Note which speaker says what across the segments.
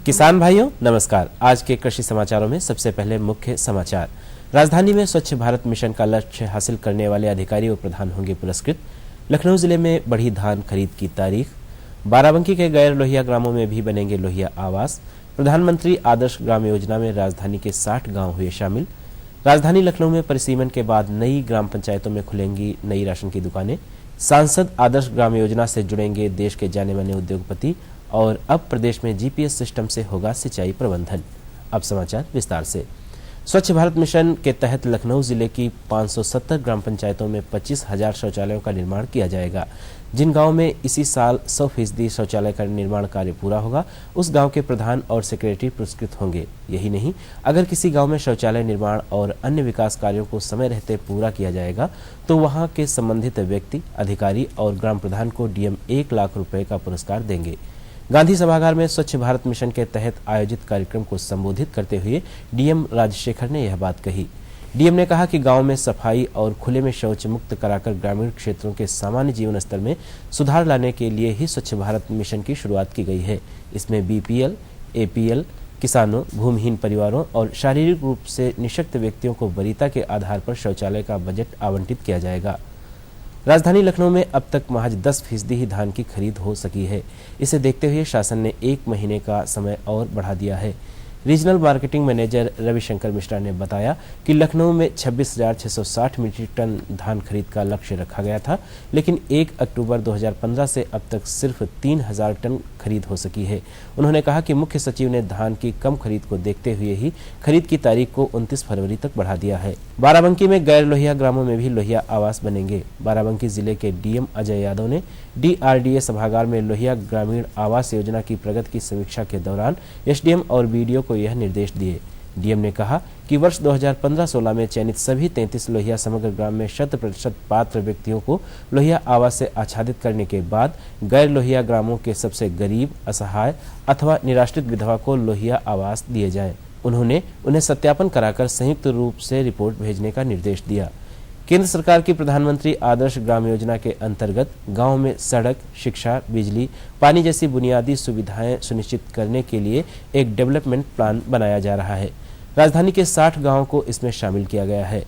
Speaker 1: किसान भाइयों नमस्कार। आज के कृषि समाचारों में सबसे पहले मुख्य समाचार। राजधानी में स्वच्छ भारत मिशन का लक्ष्य हासिल करने वाले अधिकारी व प्रधान होंगे पुरस्कृत। लखनऊ जिले में बढ़ी धान खरीद की तारीख। बाराबंकी के गैर लोहिया ग्रामों में भी बनेंगे लोहिया आवास। प्रधानमंत्री आदर्श ग्राम योजना में राजधानी के 60 गांव हुए शामिल। राजधानी लखनऊ में परिसीमन के बाद नई ग्राम पंचायतों में खुलेंगी नई राशन की दुकानें। सांसद आदर्श ग्राम योजना से जुड़ेंगे देश के जाने माने उद्योगपति। और अब प्रदेश में जीपीएस सिस्टम से होगा सिंचाई प्रबंधन। अब समाचार विस्तार से। स्वच्छ भारत मिशन के तहत लखनऊ जिले की 570 ग्राम पंचायतों में 25,000 शौचालयों का निर्माण किया जाएगा। जिन गांव में इसी साल 100% शौचालय का निर्माण कार्य पूरा होगा, उस गांव के प्रधान और सेक्रेटरी पुरस्कृत होंगे। यही नहीं, अगर किसी गांव में शौचालय निर्माण और अन्य विकास कार्यों को समय रहते पूरा किया जाएगा तो वहां के संबंधित व्यक्ति, अधिकारी और ग्राम प्रधान को डीएम 1 लाख रुपए का पुरस्कार देंगे। गांधी सभागार में स्वच्छ भारत मिशन के तहत आयोजित कार्यक्रम को संबोधित करते हुए डीएम राजशेखर ने यह बात कही। डीएम ने कहा कि गांव में सफाई और खुले में शौच मुक्त कराकर ग्रामीण क्षेत्रों के सामान्य जीवन स्तर में सुधार लाने के लिए ही स्वच्छ भारत मिशन की शुरुआत की गई है। इसमें बीपीएल, एपीएल, किसानों, भूमिहीन परिवारों और शारीरिक रूप से निःशक्त व्यक्तियों को वरीयता के आधार पर शौचालय का बजट आवंटित किया जाएगा। राजधानी लखनऊ में अब तक महज 10% ही धान की खरीद हो सकी है। इसे देखते हुए शासन ने 1 महीने का समय और बढ़ा दिया है। Regional marketing manager Ravishankar Mishra ने बताया कि लखनऊ में 26,660 मीट्रिक टन धान खरीद का लक्ष्य रखा गया था, लेकिन 1 अक्टूबर 2015 से अब तक सिर्फ 3,000 टन खरीद हो सकी है। उन्होंने कहा कि मुख्य सचिव ने धान की कम खरीद को देखते हुए ही खरीद की तारीख को 29 फरवरी तक बढ़ा दिया है। बाराबंकी में गैर लोहिया ग्रामों में भी लोहिया आवास बनेंगे। बाराबंकी जिले के डीएम अजय यादव ने डीआरडीए सभागार में लोहिया ग्रामीण आवास योजना की प्रगति की समीक्षा के दौरान एसडीएम और बीडीओ को यह निर्देश दिए। डीएम ने कहा कि वर्ष 2015-16 में चयनित सभी 33 लोहिया समग्र ग्राम में 100% पात्र व्यक्तियों को लोहिया आवास से आच्छादित करने के बाद गैर लोहिया ग्रामों के सबसे गरीब, असहाय अथवा निराश्रित विधवा को लोहिया आवास दिए जाएं। उन्होंने उन्हें सत्यापन कराकर संयुक्त रूप से रिपोर्ट भेजने का निर्देश दिया। केंद्र सरकार की प्रधानमंत्री आदर्श ग्राम योजना के अंतर्गत गांव में सड़क, शिक्षा, बिजली, पानी जैसी बुनियादी सुविधाएं सुनिश्चित करने के लिए एक डेवलपमेंट प्लान बनाया जा रहा है। राजधानी के 60 गांवों को इसमें शामिल किया गया है।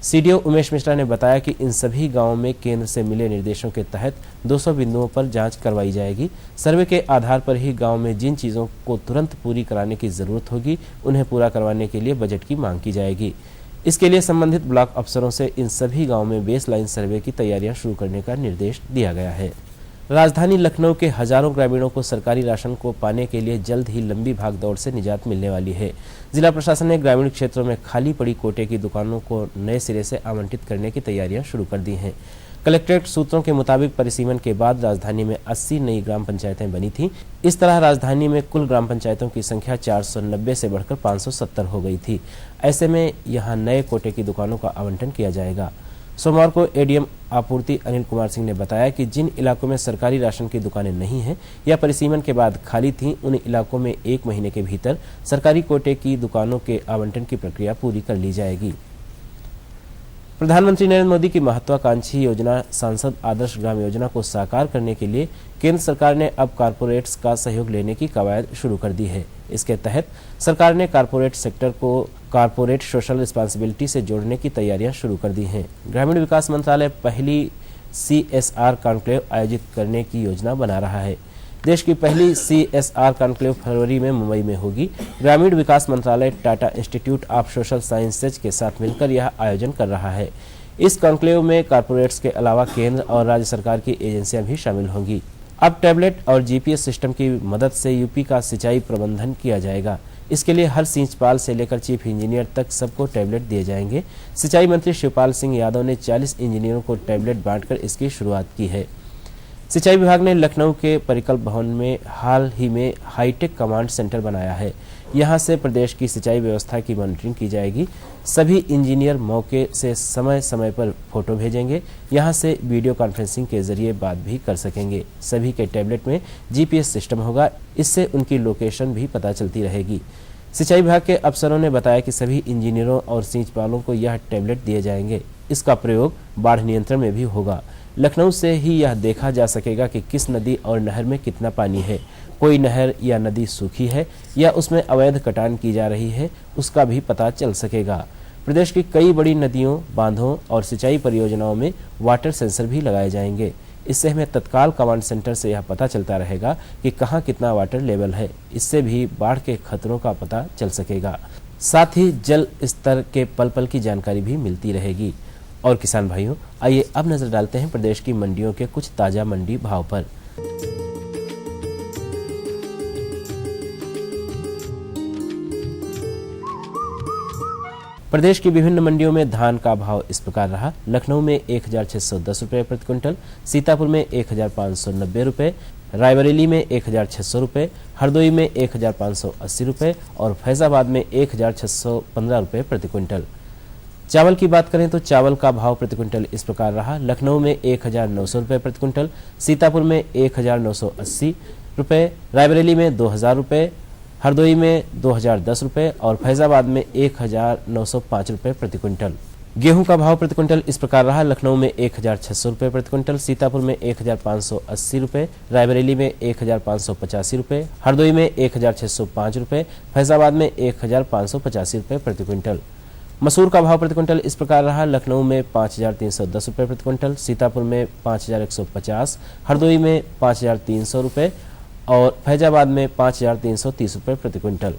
Speaker 1: सीडीओ उमेश मिश्रा ने बताया कि इन सभी गांवों में केंद्र से मिले निर्देशों के तहत 200 बिंदुओं पर जांच करवाई जाएगी। सर्वे के आधार पर ही गांव में जिन चीजों को तुरंत पूरी कराने की जरूरत होगी, उन्हें पूरा करवाने के लिए बजट की मांग की जाएगी। इसके लिए संबंधित ब्लॉक अफसरों से इन सभी गांवों में बेसलाइन सर्वे की तैयारियां शुरू करने का निर्देश दिया गया है। राजधानी लखनऊ के हजारों ग्रामीणों को सरकारी राशन को पाने के लिए जल्द ही लंबी भागदौड़ से निजात मिलने वाली है। जिला प्रशासन ने ग्रामीण क्षेत्रों में खाली पड़ी कोटे की दुकानों को नए सिरे से आवंटित करने की तैयारियां शुरू कर दी हैं। कलेक्ट्रेट सूत्रों के मुताबिक परिसीमन के बाद राजधानी में 80 नई ग्राम पंचायतें बनी थीं। इस तरह राजधानी में कुल ग्राम पंचायतों की संख्या 490 से बढ़कर 570 हो गई थी। ऐसे में यहां नए कोटे की दुकानों का आवंटन किया जाएगा। सोमवार को एडीएम आपूर्ति अनिल कुमार सिंह ने बताया कि जिन इलाकों में सरकारी राशन की दुकानें नहीं हैं या परिसीमन के बाद खाली थीं, उन इलाकों में 1 महीने के भीतर सरकारी कोटे की दुकानों के आवंटन की प्रक्रिया पूरी कर ली जाएगी। प्रधानमंत्री नरेंद्र मोदी की महत्वाकांक्षी योजना सांसद आदर्श ग्राम योजना को साकार करने के लिए केंद्र सरकार ने अब कारपोरेट्स का सहयोग लेने की कवायद शुरू कर दी है। इसके तहत सरकार ने कारपोरेट सेक्टर को कारपोरेट सोशल रिस्पांसिबिलिटी से जोड़ने की तैयारियां शुरू कर दी हैं। ग्रामीण विकास मंत्रालय पहली CSR कॉन्क्लेव आयोजित करने की योजना बना रहा है। देश की पहली CSR कॉन्क्लेव फरवरी में मुंबई में होगी। ग्रामीण विकास मंत्रालय Tata institute of social sciences के साथ मिलकर यह आयोजन कर रहा है। इस कॉन्क्लेव में कारपोरेट्स के अलावा केंद्र और राज्य सरकार की एजेंसियां भी शामिल होंगी। अब टैबलेट और जीपीएस सिस्टम की मदद से यूपी का सिंचाई प्रबंधन किया जाएगा। इसके लिए हर सिंचपाल से लेकर चीफ इंजीनियर तक सबको टैबलेट दिए जाएंगे। सिंचाई मंत्री शिवपाल सिंह यादव ने 40 इंजीनियरों को टैबलेट बांटकर इसकी शुरुआत की है। सिंचाई विभाग ने लखनऊ के परिकल्प भवन में हाल ही में हाईटेक कमांड सेंटर बनाया है। यहां से प्रदेश की सिंचाई व्यवस्था की मॉनिटरिंग की जाएगी। सभी इंजीनियर मौके से समय समय पर फोटो भेजेंगे। यहां से वीडियो कॉन्फ्रेंसिंग के जरिए बात भी कर सकेंगे। सभी के टैबलेट में जीपीएस सिस्टम होगा, इससे उनकी लोकेशन भी पता चलती रहेगी। सिंचाई विभाग के अफसरों ने बताया कि सभी इंजीनियरों और सिंचपालों को यह टैबलेट दिए जाएंगे। इसका प्रयोग बाढ़ नियंत्रण में भी होगा। लखनऊ से ही यह देखा जा सकेगा कि किस नदी और नहर में कितना पानी है। कोई नहर या नदी सूखी है या उसमें अवैध कटान की जा रही है, उसका भी पता चल सकेगा। प्रदेश की कई बड़ी नदियों, बांधों और सिंचाई परियोजनाओं में वाटर सेंसर भी लगाए जाएंगे। इससे हमें तत्काल कमांड सेंटर से यह पता चलता रहेगा कि कहाँ कितना वाटर लेवल है। इससे भी बाढ़ के खतरों का पता चल सकेगा। साथ ही जल स्तर के पल पल की जानकारी भी मिलती रहेगी। और किसान भाइयों, आइए अब नजर डालते हैं प्रदेश की मंडियों के कुछ ताजा मंडी भाव पर। प्रदेश की विभिन्न मंडियों में धान का भाव इस प्रकार रहा। लखनऊ में 1610 रुपये प्रति क्विंटल, सीतापुर में 1590 रुपये, रायबरेली में 1600 रुपये, हरदोई में 1580 रुपये और फैजाबाद में 1615 रुपये प्रति क्विंटल। चावल की बात करें तो चावल का भाव प्रति क्विंटल इस प्रकार रहा। लखनऊ में 1900 रुपये प्रति क्विंटल, सीतापुर में 1980 रुपये, रायबरेली में 2000 रुपये, हरदोई में 2010 रुपये और फैजाबाद में 1905 रुपये प्रति क्विंटल। गेहूं का भाव प्रति क्विंटल इस प्रकार रहा। लखनऊ में 1600 रुपये प्रति क्विंटल, सीतापुर में 1580 रुपये, रायबरेली में 1585 रुपये, हरदोई में 1605 रुपये, फैजाबाद में 1585 रुपये प्रति क्विंटल। मसूर का भाव प्रति क्विंटल इस प्रकार रहा। लखनऊ में 5310 रुपये प्रति क्विंटल, सीतापुर में 5150, हरदोई में 5300 रुपये और फैजाबाद में 5330 रुपये प्रति क्विंटल।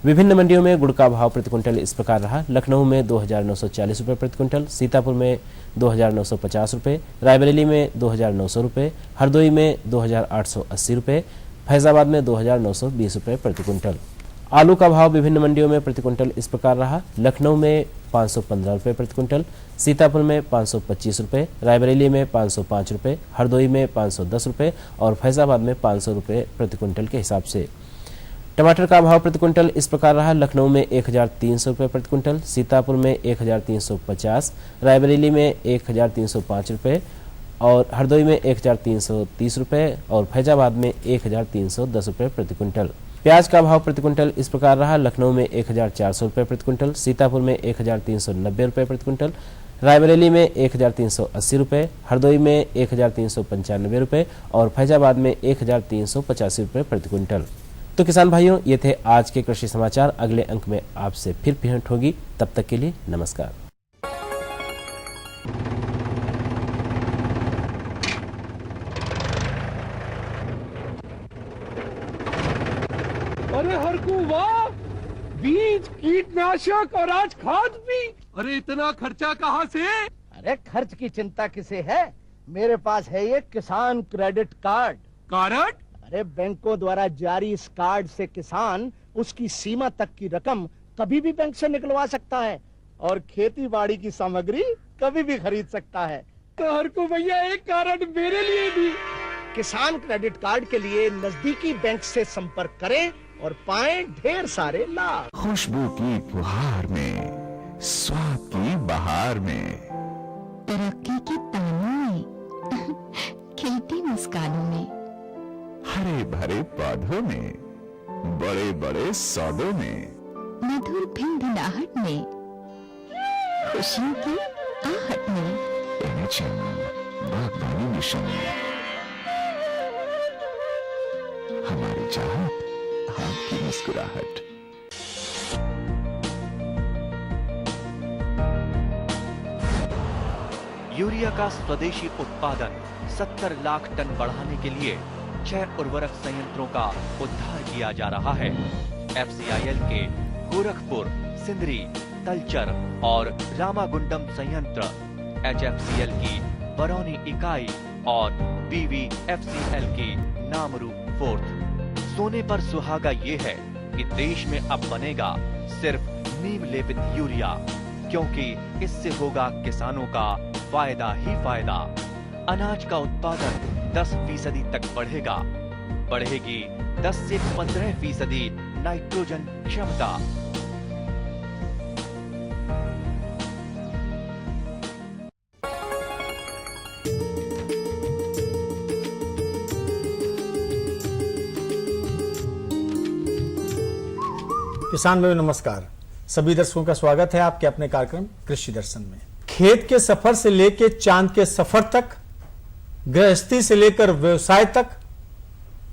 Speaker 1: विभिन्न मंडियों में गुड़ का भाव प्रति क्विंटल इस प्रकार रहा। लखनऊ में 2940 रुपये प्रति क्विंटल, सीतापुर में 2950 रुपये, रायबरेली में 2900 रुपये, हरदोई में 2880 रुपये, फैजाबाद में 2920 रुपये प्रति क्विंटल। आलू का भाव विभिन्न मंडियों में प्रति क्विंटल इस प्रकार रहा। लखनऊ में 515 रुपये प्रति क्विंटल, सीतापुर में 525 रुपये, रायबरेली में 505 रुपये, हरदोई में 510 रुपये और फैजाबाद में 500 रुपये प्रति क्विंटल के हिसाब से। टमाटर का भाव प्रति क्विंटल इस प्रकार रहा। लखनऊ में 1300 रुपये प्रति क्विंटल, सीतापुर में 1350, रायबरेली में 1305 रुपये और हरदोई में 1330 रुपये और फैजाबाद में 1310 रुपये प्रति क्विंटल। प्याज का भाव प्रति क्विंटल इस प्रकार रहा। लखनऊ में 1400 रुपये प्रति क्विंटल, सीतापुर में 1390 रुपये प्रति क्विंटल, रायबरेली में 1380 रुपये, हरदोई में 1395 रुपये और फैजाबाद में 1385 रुपये प्रति क्विंटल। तो किसान भाइयों, ये थे आज के कृषि समाचार। अगले अंक में आपसे फिर भेंट होगी। तब तक के लिए नमस्कार।
Speaker 2: अरे हरकू वाह, बीज, कीटनाशक और आज खाद भी। अरे इतना खर्चा कहाँ से?
Speaker 3: अरे खर्च की चिंता किसे है, मेरे पास है ये किसान क्रेडिट कार्ड।
Speaker 2: कार्ड?
Speaker 3: अरे बैंकों द्वारा जारी इस कार्ड से किसान उसकी सीमा तक की रकम कभी भी बैंक से निकलवा सकता है और खेती बाड़ी की सामग्री कभी भी खरीद सकता है।
Speaker 2: तो हरकू भैया एक कार्ड मेरे लिए भी।
Speaker 3: किसान क्रेडिट कार्ड के लिए नजदीकी बैंक से संपर्क करें और पाएं ढेर सारे लाभ।
Speaker 4: खुशबू की फुहार में, स्वाद की बहार में,
Speaker 5: तरक्की की तानों में, खिलती मुस्कानों में,
Speaker 4: हरे भरे पौधों में, बड़े बड़े सौदों में,
Speaker 5: मधुर भिनभिनाहट में, खुशियों की आहट में,
Speaker 4: बागवानी मिशन, हमारी चाहत, आपकी मुस्कुराहट।
Speaker 6: यूरिया का स्वदेशी उत्पादन 70 लाख टन बढ़ाने के लिए 6 उर्वरक संयंत्रों का उद्धार किया जा रहा है। FCIL के गोरखपुर, सिंदरी, तलचर और रामागुंडम संयंत्र, HFCL की बरौनी इकाई और BVFCL की नामरू फोर्थ। सोने पर सुहागा ये है कि देश में अब बनेगा सिर्फ नीम लेपित यूरिया, क्योंकि इससे होगा किसानों का फायदा ही फायदा। अनाज का उत्पादन 10% तक बढ़ेगा। बढ़ेगी 10 से 15% नाइट्रोजन क्षमता।
Speaker 7: किसान भाइयों नमस्कार। सभी दर्शकों का स्वागत है आपके अपने कार्यक्रम कृषि दर्शन में। खेत के सफर से लेकर चांद के सफर तक, गृहस्थी से लेकर व्यवसाय तक,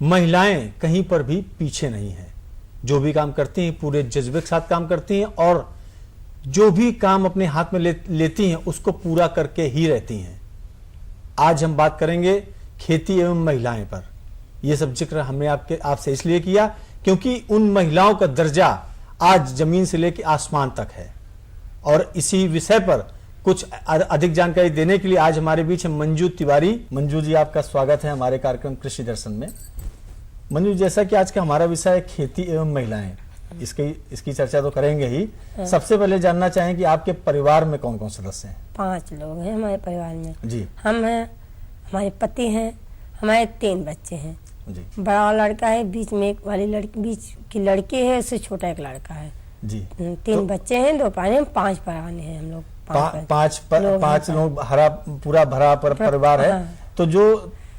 Speaker 7: महिलाएं कहीं पर भी पीछे नहीं हैं। जो भी काम करती हैं पूरे जज्बे के साथ काम करती हैं और जो भी काम अपने हाथ में लेती हैं उसको पूरा करके ही रहती हैं। आज हम बात करेंगे खेती एवं महिलाएं पर। यह सब जिक्र हमने आपसे इसलिए किया क्योंकि उन महिलाओं का दर्जा आज जमीन से लेकर आसमान तक है। और इसी विषय पर कुछ अधिक जानकारी देने के लिए आज हमारे बीच है मंजू तिवारी। मंजू जी, आपका स्वागत है हमारे कार्यक्रम कृषि दर्शन में। मंजू, जैसा कि आज का हमारा विषय है खेती एवं महिलाएं, इसकी चर्चा तो करेंगे ही। सबसे पहले जानना चाहें कि आपके परिवार में कौन कौन सदस्य हैं?
Speaker 8: 5 लोग हैं हमारे परिवार में
Speaker 7: जी।
Speaker 8: हम हैं, हमारे पति हैं, हमारे 3 बच्चे हैं
Speaker 7: जी।
Speaker 8: बड़ा लड़का है, बीच में एक वाली लड़की, बीच की लड़की है, उससे छोटा एक लड़का है
Speaker 7: जी।
Speaker 8: 3 बच्चे हैं, 2 पराने, 5 पराने हैं हम लोग।
Speaker 7: 5 लोग पूरा भरा परिवार है।
Speaker 8: हाँ।
Speaker 7: तो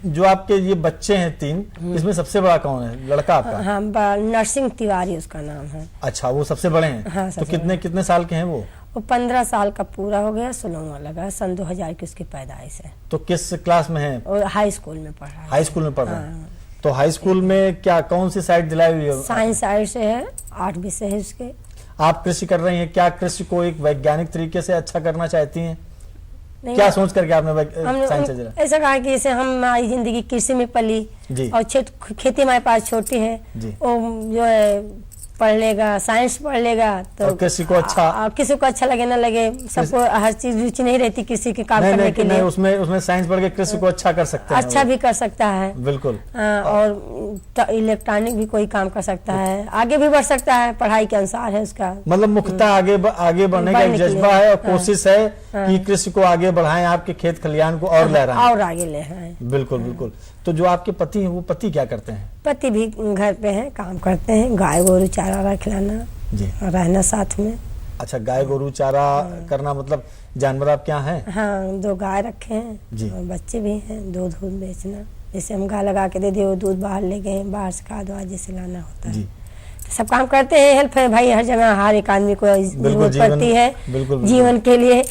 Speaker 7: जो आपके ये बच्चे हैं 3, इसमें सबसे बड़ा कौन है? लड़का आपका?
Speaker 8: हाँ, नरसिंह तिवारी उसका नाम है।
Speaker 7: अच्छा, वो सबसे बड़े हैं।
Speaker 8: हाँ,
Speaker 7: तो कितने साल के हैं वो?
Speaker 8: वो 15 साल का पूरा हो गया, 16वां लगा, सन 2000 की उसकी पैदाइश है।
Speaker 7: तो किस क्लास में है?
Speaker 8: और हाई स्कूल में पढ़ रहा है।
Speaker 7: हाई स्कूल में पढ़ रहा है।
Speaker 8: हाँ।
Speaker 7: तो हाई स्कूल में क्या कौन सी साइड दिलाई हुई है?
Speaker 8: साइंस साइड से है, 8 विषय है उसके।
Speaker 7: आप कृषि कर रही हैं, क्या कृषि को एक वैज्ञानिक तरीके से अच्छा करना चाहती हैं? क्या सोच करके आपने साइंस से?
Speaker 8: ऐसा कहा कि जैसे हमारी जिंदगी कृषि में पली और खेती हमारे पास छोटी है, वो जो है पढ़ लेगा, साइंस पढ़ लेगा तो
Speaker 7: किसी को अच्छा लगे ना लगे, सबको हर चीज रुचि नहीं रहती किसी के काम करने के लिए। उसमें साइंस पढ़ के कृषि को अच्छा कर सकते हैं,
Speaker 8: अच्छा भी कर सकता है।
Speaker 7: बिल्कुल।
Speaker 8: और इलेक्ट्रॉनिक भी कोई काम कर सकता है, आगे भी बढ़ सकता है, पढ़ाई के अनुसार है उसका।
Speaker 7: मतलब मुख्यतः आगे बढ़ने का जज्बा है और कोशिश है कि कृषि को आगे बढ़ाएं, आपके खेत खलियान को और लहराएं
Speaker 8: और आगे ले आए।
Speaker 7: बिल्कुल बिल्कुल। तो जो आपके पति हैं, वो पति क्या करते हैं?
Speaker 8: पति भी घर पे हैं, काम करते हैं, गाय गोरू चारा खिलाना
Speaker 7: जी,
Speaker 8: और रहना साथ में।
Speaker 7: अच्छा, गाय गोरू चारा करना मतलब जानवर आप क्या हैं?
Speaker 8: हाँ, 2 गाय रखे हैं
Speaker 7: जी।
Speaker 8: और बच्चे भी हैं, दूध बेचना। जैसे हम गाय लगा के दे दिए, वो दूध बाहर ले गए, बाहर से खाद वाद जैसे लाना होता है, सब काम करते हैं। हेल्प है भाई, हर जगह हर एक आदमी को जरूरत पड़ती है जीवन के लिए।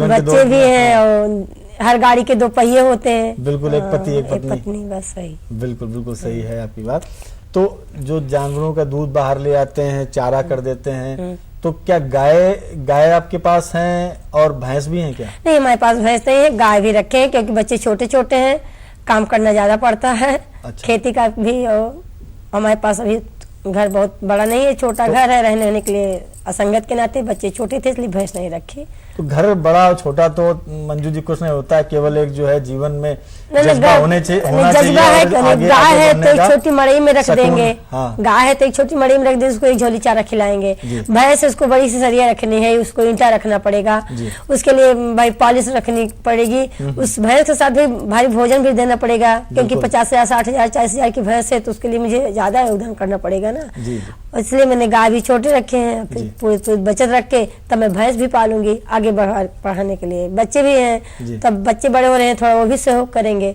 Speaker 8: बच्चे भी हैं और हर गाड़ी के 2 पहिए होते हैं।
Speaker 7: बिल्कुल, एक पति एक
Speaker 8: पत्नी, बस सही।
Speaker 7: बिल्कुल सही है आपकी बात। तो जो जानवरों का दूध बाहर ले आते हैं, चारा कर देते हैं, तो क्या गाय आपके पास हैं और भैंस भी हैं क्या?
Speaker 8: नहीं, हमारे पास भैंस नहीं है, गाय भी रखे हैं क्योंकि बच्चे छोटे छोटे हैं, काम करना ज्यादा पड़ता है। अच्छा। खेती का भी, और हमारे पास अभी घर बहुत बड़ा नहीं है, छोटा घर है, रहने के लिए असंगत के नाते बच्चे छोटे थे इसलिए भैंस नहीं रखी।
Speaker 7: तो घर बड़ा और छोटा तो मंजू जी कुछ नहीं होता है, केवल एक जो है जीवन में जज्बा होना चाहिए।
Speaker 8: जज्बा है, गाय है तो एक छोटी मड़ई में रख देंगे।
Speaker 7: हाँ।
Speaker 8: गाय है तो एक छोटी मड़ई में रख देंगे, उसको एक झोली चारा खिलाएंगे। भैंस उसको बड़ी सी सरिया रखनी है, उसको ईंटा रखना पड़ेगा, उसके लिए भाई पॉलिश रखनी पड़ेगी। उस भैंस के साथ भी भारी भोजन भी देना पड़ेगा क्योंकि 50,000, 60,000, 40,000 की भैंस है तो उसके लिए मुझे ज्यादा योगदान करना पड़ेगा ना। इसलिए मैंने गाय भी छोटे रखे हैं, फिर पूरी बचत रख के तब मैं भैंस भी पालूंगी आगे पढ़ाने के लिए। बच्चे भी हैं, तब बच्चे बड़े हो रहे हैं, थोड़ा वो भी सहयोग करेंगे।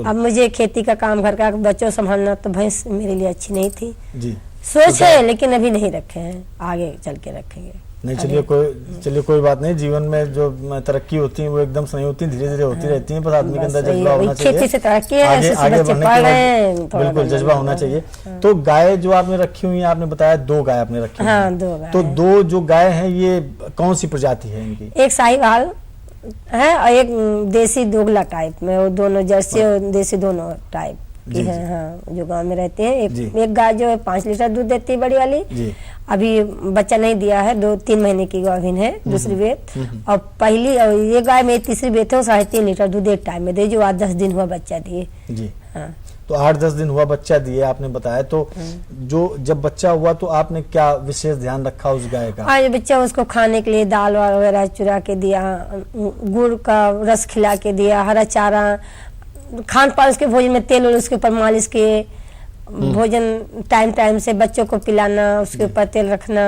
Speaker 8: अब मुझे खेती का काम, घर का बच्चों संभालना, तो भैंस मेरे लिए अच्छी नहीं थी जी। सोच है लेकिन अभी नहीं रखे हैं, आगे चल के रखेंगे।
Speaker 7: नहीं, चलिए कोई बात नहीं। जीवन में जो तरक्की होती है वो एकदम से नहीं होती, धीरे धीरे होती रहती है। बस आदमी के अंदर जज्बा होना चाहिए,
Speaker 8: खेती से तरक्की है,
Speaker 7: आगे बढ़ने के बिल्कुल जज्बा होना चाहिए। तो गाय जो आपने रखी हुई है, आपने बताया 2 गाय आपने रखी हुई है।
Speaker 8: 2 गाय।
Speaker 7: तो 2 जो गाय हैं ये कौन सी प्रजाति है इनकी?
Speaker 8: एक साहिवाल है और एक देसी दोगला टाइप में, वो दोनों जर्सी और देसी दोनों टाइप की है। हाँ, जो गांव में रहते हैं। एक गाय जो है 5 लीटर दूध देती है, बड़ी वाली। अभी बच्चा नहीं दिया है, 2-3 महीने की गाभिन है, दूसरी बेत। और पहली और ये गाय मेरी तीसरी बेत है, 3.5 लीटर दूध एक टाइम में दे, जो 8-10 दिन हुआ बच्चा दिए जी। हाँ, तो
Speaker 7: 8-10 दिन हुआ बच्चा दिए आपने बताया। तो जो जब बच्चा हुआ तो आपने क्या विशेष ध्यान रखा उस गाय का?
Speaker 8: आज बच्चा उसको खाने के लिए दाल वगैरह चुरा के दिया, गुड़ का रस खिला के दिया, हरा चारा, खान पान उसके भोजन में तेल और उसके ऊपर मालिश किए, भोजन टाइम से बच्चों को पिलाना, उसके ऊपर तेल रखना,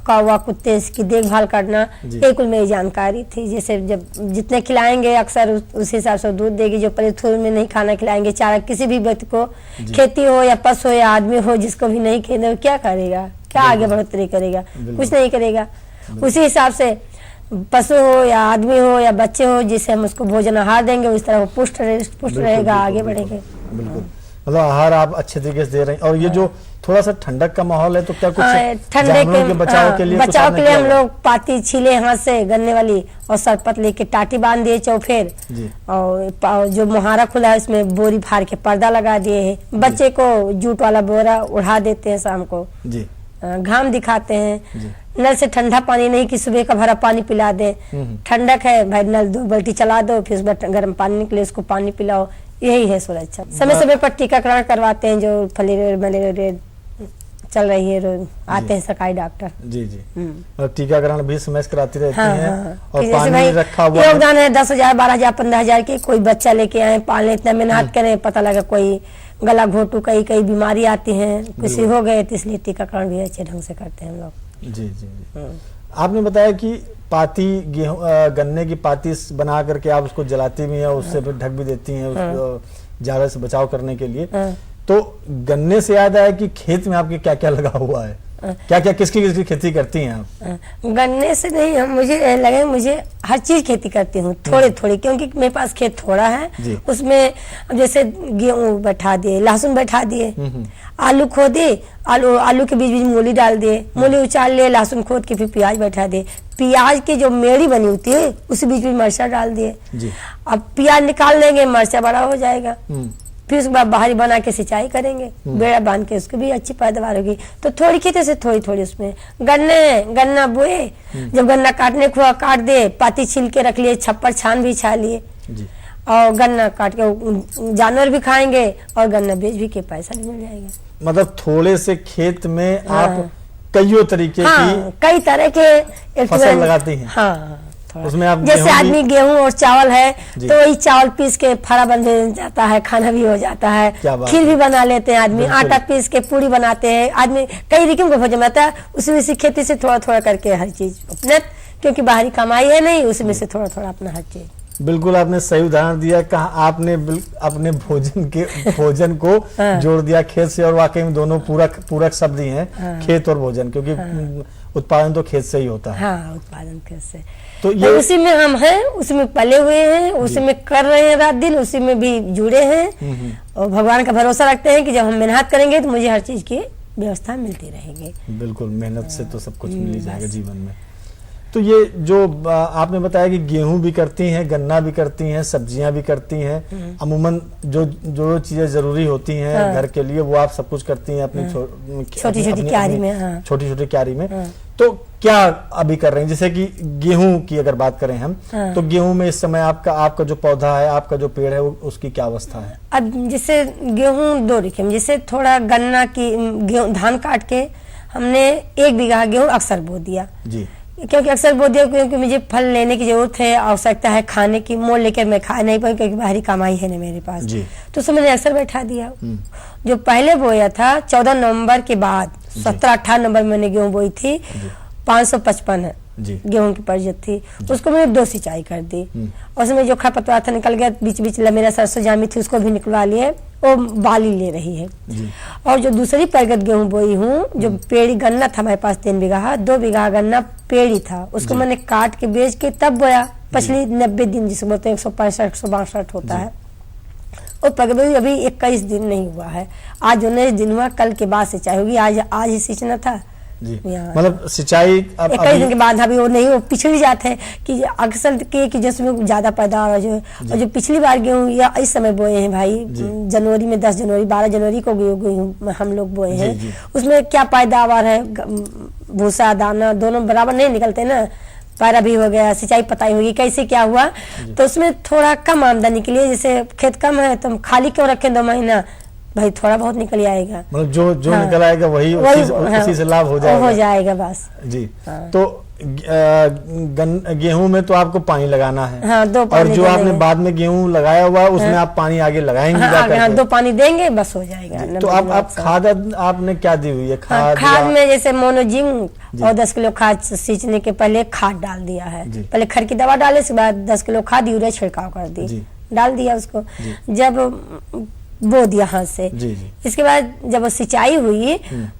Speaker 8: कौवा कुत्ते की देखभाल करना, ये कुल मेरी जानकारी थी। जैसे जब जितने खिलाएंगे अक्सर उस हिसाब से दूध देगी। जो पलिथूर में नहीं खाना खिलाएंगे चारा, किसी भी व्यक्ति को, खेती हो या पशु हो या आदमी हो, जिसको भी नहीं खेने, क्या करेगा, क्या आगे बढ़ोतरी करेगा, कुछ नहीं करेगा। उसी हिसाब से पशु हो या आदमी हो या बच्चे हो, जिसे हम उसको भोजन आहार देंगे, उस तरह वो पुष्ट रहेगा, आगे बढ़ेंगे।
Speaker 7: बिल्कुल। मतलब आहार आप अच्छे तरीके से दे रहे हैं। और ये जो थोड़ा सा ठंडक का माहौल है तो क्या कुछ
Speaker 8: ठंडे
Speaker 7: जानवरों के बचाव के लिए कुछ आपने
Speaker 8: हम
Speaker 7: किया?
Speaker 8: लोग पाती छीले हाथ से गन्ने वाली और सरपत लेके टाटी बांध दिए चौफेर,
Speaker 7: जी।
Speaker 8: और जो मुहारा खुला है उसमें बोरी फाड़ के पर्दा लगा दिए है। बच्चे को जूट वाला बोरा उड़ा देते हैं शाम को,
Speaker 7: जी।
Speaker 8: घाम दिखाते हैं। नल से ठंडा पानी नहीं कि सुबह का भरा पानी पिला दे, ठंडक है भाई नल 2 बाल्टी चला दो, फिर उसमें गर्म पानी निकले उसको पानी पिलाओ, यही है सुरक्षा। समय समय पर टीकाकरण करवाते हैं, जो फलेरिया मलेरिया चल रही है, रोज आते हैं सरकारी डॉक्टर।
Speaker 7: जी जी। और टीकाकरण भी समय से कराती रहती हैं। और
Speaker 8: कि जैसे
Speaker 7: पानी
Speaker 8: भाई
Speaker 7: रखा हुआ है।
Speaker 8: योगदान है 10,000 12,000 15,000 की, कोई बच्चा लेके आए पाले, इतना मेहनत करें, पता लगा कोई गला घोटू कई बीमारी आती है, किसी हो गए, तो इसलिए टीकाकरण भी अच्छे ढंग से करते हैं हम लोग।
Speaker 7: जी जी जी। आपने बताया कि पाती गेहूं गन्ने की पाती बना करके आप उसको जलाती भी हैं, उससे फिर ढक भी देती हैं उसको जाड़े से बचाव करने के लिए। तो गन्ने से याद आया कि खेत में आपके क्या क्या लगा हुआ है, क्या क्या किसकी खेती करती हैं आप?
Speaker 8: गन्ने से नहीं, मुझे लगे मुझे हर चीज खेती करती हूँ थोड़ी थोड़ी, क्योंकि मेरे पास खेत थोड़ा है। उसमें जैसे गेहूं बैठा दिए, लहसुन बैठा दिए, आलू खोदे, आलू के बीच बीच मूली डाल दिए, मूली उचाल लिए, लहसुन खोद के फिर प्याज बैठा दिए, प्याज की जो मेड़ी बनी होती है उसी बीच में मरचा डाल दिए। अब प्याज निकाल लेंगे, मरचा बड़ा हो जाएगा, फिर उसके बाद बाहरी बना के सिंचाई करेंगे, बेड़ा बांध के उसकी भी अच्छी पैदावार होगी। तो थोड़ी खेती से थोड़ी थोड़ी उसमें गन्ना बोए, जब गन्ना काटने को काट दे, पाती छील के रख लिए, छप्पर छान भी छा लिए, और गन्ना काट के जानवर भी खाएंगे और गन्ना बेच भी के पैसा भी मिल जाएगा।
Speaker 7: मतलब थोड़े से खेत में आप कईयों तरीके की
Speaker 8: कई तरह के
Speaker 7: फसल लगाती हैं।
Speaker 8: हाँ,
Speaker 7: उसमें आप
Speaker 8: जैसे आदमी गेहूं और चावल है तो वही चावल पीस के फरा बन जाता है, खाना भी हो जाता है, खीर भी बना लेते हैं आदमी, आटा पीस के पूरी बनाते हैं आदमी, कई तरीके का भोजन बनता है। उसी खेती से थोड़ा थोड़ा करके हर चीज अपने, क्योंकि बाहरी कमाई है नहीं, उसमें से थोड़ा थोड़ा अपना हर चीज।
Speaker 7: बिल्कुल आपने सही उदाहरण दिया, कहा आपने अपने भोजन को जोड़ दिया खेत से, और वाकई में दोनों पूरक शब्द ही हैं, खेत और भोजन, क्योंकि उत्पादन तो खेत से ही होता है।
Speaker 8: हाँ, उत्पादन खेत से।
Speaker 7: तो ये
Speaker 8: उसी में हम हैं, उसी में पले हुए हैं, उसी में कर रहे हैं रात दिन, उसी में भी जुड़े हैं, और भगवान का भरोसा रखते हैं कि जब हम मेहनत करेंगे तो मुझे हर चीज की व्यवस्था मिलती रहेगी।
Speaker 7: बिल्कुल, मेहनत से तो सब कुछ मिल ही जाएगा जीवन में। तो ये जो आपने बताया कि गेहूं भी करती हैं, गन्ना भी करती हैं, सब्जियां भी करती हैं, अमूमन जो चीजें जरूरी होती हैं घर के लिए वो आप सब कुछ करती हैं अपनी छोटी छोटी क्यारी में, छोटी छोटी क्यारी में। तो क्या अभी कर रहे हैं, जैसे कि गेहूं की अगर बात करें हम, तो गेहूं में इस समय आपका जो पौधा है, आपका जो पेड़ है, उसकी क्या अवस्था है?
Speaker 8: अब जैसे गेहूं 2 रकम, जैसे थोड़ा गन्ना की धान काट के हमने 1 बीघा गेहूं अक्सर बो दिया जी, क्योंकि अक्सर बो दिया क्योंकि मुझे फल लेने की जरूरत है, आवश्यकता है खाने की, मोल लेकर मैं खा नहीं पाऊँ क्योंकि बाहरी कमाई है ना मेरे पास, तो उसमें मैंने अक्सर बैठा दिया। जो पहले बोया था 14 नवंबर के बाद 17-18 नवंबर में मैंने गेहूं बोई थी, 555 गेहूं की परजत थी, उसको मैंने 2 सिंचाई कर दी, उसमें जो खरपतवार था निकल गया, बीच बीच मेरा सरसों जामी थी उसको भी निकलवा लिए, वो बाली ले रही है। और जो दूसरी परगत गेहूं बोई हूँ, जो पेड़ी गन्ना था मेरे पास 3 बीघा, 2 बीघा गन्ना पेड़ी था, उसको मैंने काट के बेच के तब बोया, पिछली 90 दिन जिसे बोलते हैं 165-162 होता है, और परगत अभी 21 दिन नहीं हुआ है, आज 19 दिन हुआ, कल के बाद सिंचाई होगी, आज ही सींचना था
Speaker 7: जी। मतलब सिंचाई
Speaker 8: 21 दिन के बाद अभी वो नहीं, वो पिछड़ी जाते हैं कि अक्सर कि जिसमें ज्यादा पैदावार जो, और जो पिछली बार गेहूं या इस समय बोए हैं भाई, जनवरी में 10 जनवरी 12 जनवरी को गेहूं हम लोग बोए हैं, उसमें क्या पैदावार है, भूसा दाना दोनों बराबर नहीं निकलते ना, पैरा भी हो गया, सिंचाई पताई होगी, कैसे क्या हुआ, तो उसमें थोड़ा कम आमदनी के लिए, जैसे खेत कम है तो हम खाली क्यों रखें 2 महीना, भाई थोड़ा बहुत निकल आएगा,
Speaker 7: मतलब जो निकल आएगा वही उसी से लाभ हो
Speaker 8: जाएगा बस जी।
Speaker 7: तो गेहूं में तो आपको पानी लगाना है,
Speaker 8: हाँ, 2 पानी,
Speaker 7: और जो आपने बाद में गेहूं लगाया हुआ है उसमें आप पानी आगे लगाएंगे,
Speaker 8: 2 पानी देंगे बस हो जाएगा।
Speaker 7: तो आप खाद आपने क्या दी हुई है?
Speaker 8: खाद में जैसे मोनोजिंक और 10 किलो खाद सींचने के पहले खाद डाल दिया है, पहले खर की दवा डाले, उसके बाद 10 किलो खाद यूरिया छिड़काव कर दी, डाल दिया उसको, जब बो दिया हाथ से। इसके बाद जब सिंचाई हुई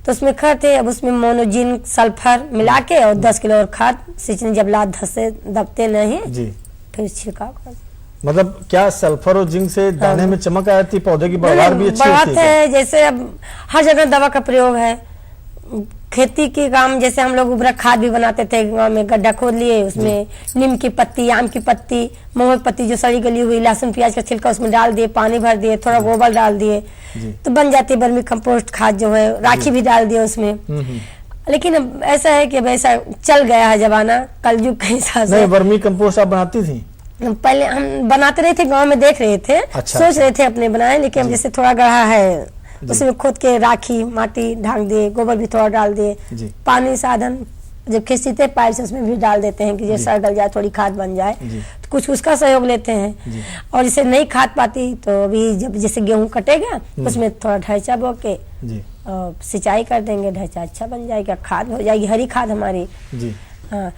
Speaker 8: तो उसमें खर थे, अब उसमें मोनोजिन सल्फर मिला के और 10 किलो और खाद सींचने, जब लाद धस से दबते नहीं फिर छिड़काव कर।
Speaker 7: मतलब क्या सल्फर और जिंक से दाने में चमक आ जाती है, पौधे की पैदावार भी अच्छी होती
Speaker 8: बढ़ाते
Speaker 7: है?
Speaker 8: हैं। जैसे अब हर जगह दवा का प्रयोग है, खेती के काम जैसे हम लोग उर्वरक खाद भी बनाते थे, गांव में गड्ढा खोद लिए, उसमें नीम की पत्ती, आम की पत्ती, महुआ की पत्ती जो सड़ी गली हुई, लहसुन प्याज का छिलका उसमें डाल दिए, पानी भर दिए, थोड़ा गोबर डाल दिए तो बन जाती है वर्मी कंपोस्ट खाद जो है, राखी भी डाल दिए उसमें। लेकिन अब ऐसा है कि अब ऐसा चल गया है जमाना कलयुग के हिसाब से।
Speaker 7: नहीं, वर्मी कंपोस्ट आप बनाती थी?
Speaker 8: पहले हम बनाते रहे थे, गांव में देख रहे थे, सोच रहे थे अपने बनाए, लेकिन अब जैसे थोड़ा गढ़ा है उसमें खोद के राखी माटी ढांक दिए, गोबर भी थोड़ा डाल दिए, पानी साधन जब खींचते पाइप से उसमें भी डाल देते हैं कि जो सड़ गल जाए, थोड़ी खाद बन जाए, तो कुछ उसका सहयोग लेते हैं। और जैसे नहीं खाद पाती तो अभी जब जैसे गेहूं कटेगा उसमें थोड़ा ढैंचा बो के सिंचाई कर देंगे, ढैंचा अच्छा बन जाएगा, खाद हो जाएगी, हरी खाद हमारी। हाँ,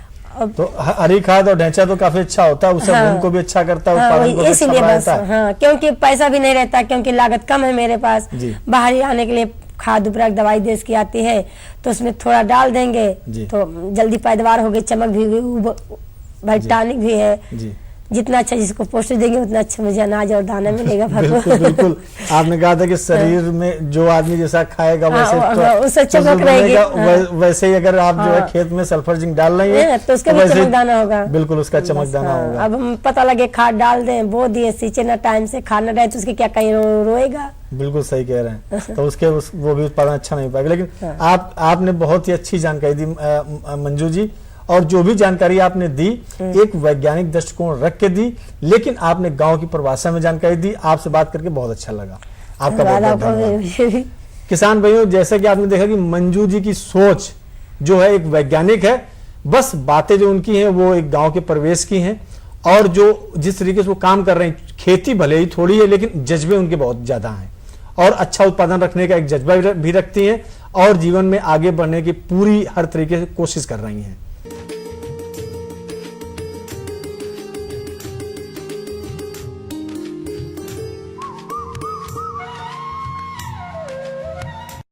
Speaker 7: तो हरी खाद और ढैंचा तो काफी अच्छा होता है, उससे भूमि को भी अच्छा करता है, उत्पादन को भी अच्छा
Speaker 8: इसीलिए बस।
Speaker 7: बढ़ाता है।
Speaker 8: हाँ, क्योंकि पैसा भी नहीं रहता, क्योंकि लागत कम है मेरे पास, बाहर आने के लिए खाद उपराग दवाई देश की आती है तो उसमें थोड़ा डाल देंगे तो जल्दी पैदावार होगी, चमक भी भाई टॉनिक भी है, जितना अच्छा जिसको पौष्टिक देंगे उतना अच्छा मुझे अनाज और दाना मिलेगा।
Speaker 7: बिल्कुल बिल्कुल, आपने कहा था कि शरीर में जो आदमी जैसा खाएगा
Speaker 8: उससे चमक रहेगी,
Speaker 7: वैसे ही अगर आप जो है खेत में सल्फर जिंक डाल रही है
Speaker 8: तो उसका भी चमकदाना होगा।
Speaker 7: बिल्कुल, उसका चमकदाना होगा।
Speaker 8: अब हम पता लगे खाद डाल दें, बो दिए, सींचे ना टाइम से, खाना रहे तो उसके क्या कहीं रोएगा।
Speaker 7: बिल्कुल सही कह रहे हैं, तो उसके वो भी उत्पादन अच्छा नहीं पाएगा। लेकिन आपने बहुत ही अच्छी जानकारी दी मंजू जी, और जो भी जानकारी आपने दी एक वैज्ञानिक दृष्टिकोण रख के दी, लेकिन आपने गांव की परिभाषा में जानकारी दी। आपसे बात करके बहुत अच्छा लगा, आपका बहुत धन्यवाद। किसान भाइयों, जैसा कि आपने देखा कि मंजू जी की सोच जो है एक वैज्ञानिक है, बस बातें जो उनकी हैं वो एक गांव के परिवेश की हैं, और जो जिस तरीके से वो काम कर रहे हैं, खेती भले ही थोड़ी है लेकिन जज्बे उनके बहुत ज्यादा हैं, और अच्छा उत्पादन रखने का एक जज्बा भी रखती हैं, और जीवन में आगे बढ़ने की पूरी हर तरीके से कोशिश कर रही हैं।